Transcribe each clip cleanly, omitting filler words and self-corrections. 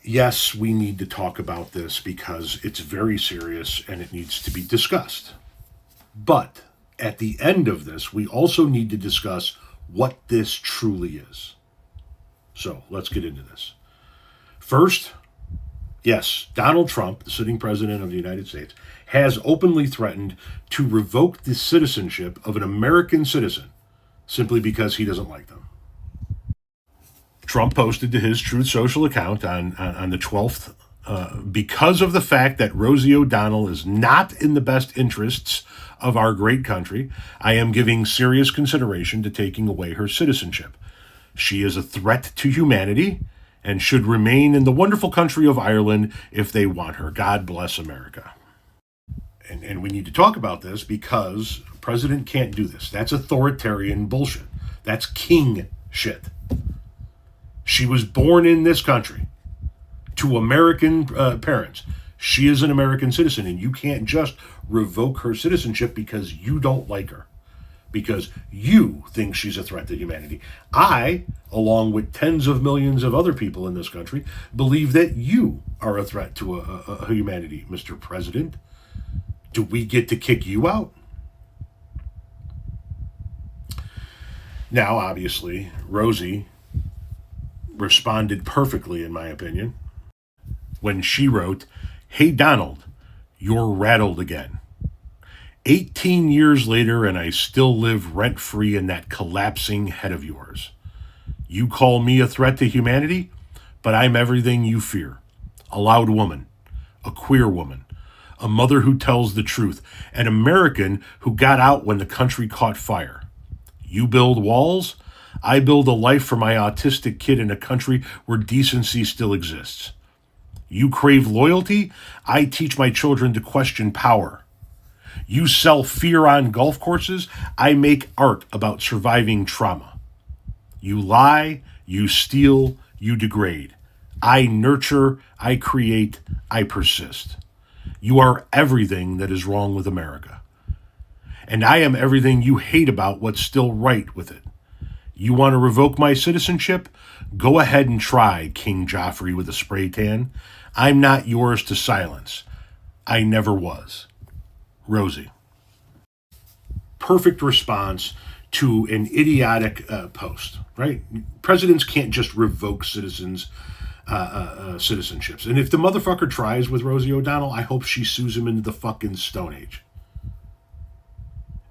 Yes, we need to talk about this because it's very serious and it needs to be discussed. But at the end of this, we also need to discuss what this truly is. So let's get into this. First, yes, Donald Trump, the sitting president of the United States, has openly threatened to revoke the citizenship of an American citizen simply because he doesn't like them. Trump posted to his Truth Social account on the 12th, because of the fact that Rosie O'Donnell is not in the best interests of our great country, I am giving serious consideration to taking away her citizenship. She is a threat to humanity and should remain in the wonderful country of Ireland if they want her. God bless America. And we need to talk about this because a president can't do this. That's authoritarian bullshit. That's king shit. She was born in this country to American parents. She is an American citizen, and you can't just revoke her citizenship because you don't like her, because you think she's a threat to humanity. I, along with tens of millions of other people in this country, believe that you are a threat to humanity, Mr. President. Do we get to kick you out? Now, obviously, Rosie responded perfectly, in my opinion, when she wrote, "Hey, Donald, you're rattled again. 18 years later, and I still live rent-free in that collapsing head of yours. You call me a threat to humanity, but I'm everything you fear. A loud woman, a queer woman, a mother who tells the truth, an American who got out when the country caught fire. You build walls, I build a life for my autistic kid in a country where decency still exists. You crave loyalty, I teach my children to question power. You sell fear on golf courses, I make art about surviving trauma. You lie, you steal, you degrade. I nurture, I create, I persist. You are everything that is wrong with America. And I am everything you hate about what's still right with it. You want to revoke my citizenship? Go ahead and try, King Joffrey with a spray tan. I'm not yours to silence. I never was. Rosie." Perfect response to an idiotic post, right? Presidents can't just revoke citizens' citizenships. And if the motherfucker tries with Rosie O'Donnell, I hope she sues him into the fucking Stone Age.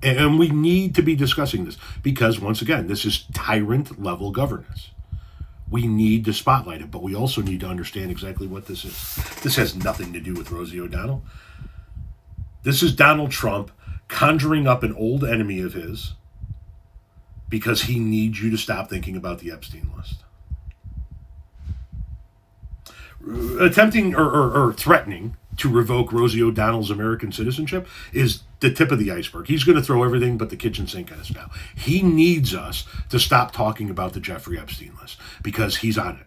And we need to be discussing this because, once again, this is tyrant-level governance. We need to spotlight it, but we also need to understand exactly what this is. This has nothing to do with Rosie O'Donnell. This is Donald Trump conjuring up an old enemy of his because he needs you to stop thinking about the Epstein list. Attempting or threatening to revoke Rosie O'Donnell's American citizenship is the tip of the iceberg. He's going to throw everything but the kitchen sink at us now. He needs us to stop talking about the Jeffrey Epstein list because he's on it.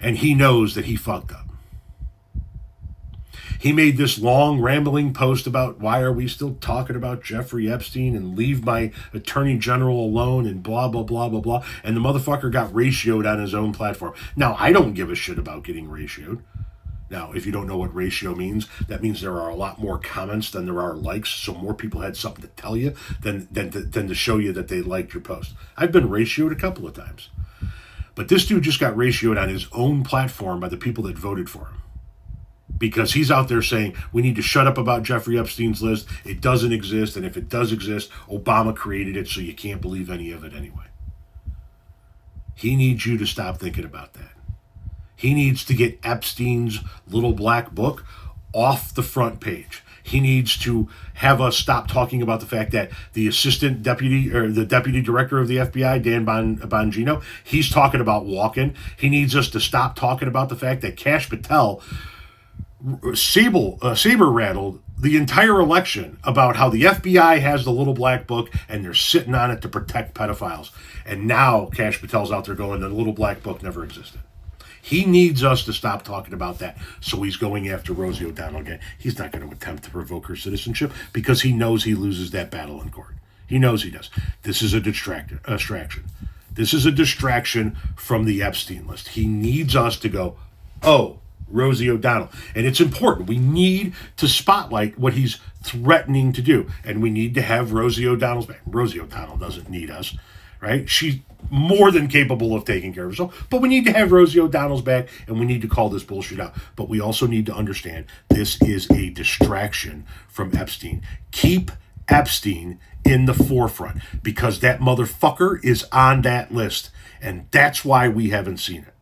And he knows that he fucked up. He made this long, rambling post about why are we still talking about Jeffrey Epstein and leave my attorney general alone and blah, blah, blah, blah, blah. And the motherfucker got ratioed on his own platform. Now, I don't give a shit about getting ratioed. Now, if you don't know what ratio means, that means there are a lot more comments than there are likes, so more people had something to tell you than to show you that they liked your post. I've been ratioed a couple of times. But this dude just got ratioed on his own platform by the people that voted for him. Because he's out there saying, we need to shut up about Jeffrey Epstein's list. It doesn't exist, and if it does exist, Obama created it, so you can't believe any of it anyway. He needs you to stop thinking about that. He needs to get Epstein's little black book off the front page. He needs to have us stop talking about the fact that the assistant deputy or the deputy director of the FBI, Dan Bongino, he's talking about walking. He needs us to stop talking about the fact that Kash Patel saber rattled the entire election about how the FBI has the little black book and they're sitting on it to protect pedophiles. And now Kash Patel's out there going, the little black book never existed. He needs us to stop talking about that. So he's going after Rosie O'Donnell again. He's not going to attempt to revoke her citizenship because he knows he loses that battle in court. He knows he does. This is a distraction. This is a distraction from the Epstein list. He needs us to go, oh, Rosie O'Donnell. And it's important. We need to spotlight what he's threatening to do. And we need to have Rosie O'Donnell's back. Rosie O'Donnell doesn't need us, right? She's more than capable of taking care of herself. But we need to have Rosie O'Donnell's back, and we need to call this bullshit out. But we also need to understand this is a distraction from Epstein. Keep Epstein in the forefront, because that motherfucker is on that list. And that's why we haven't seen it.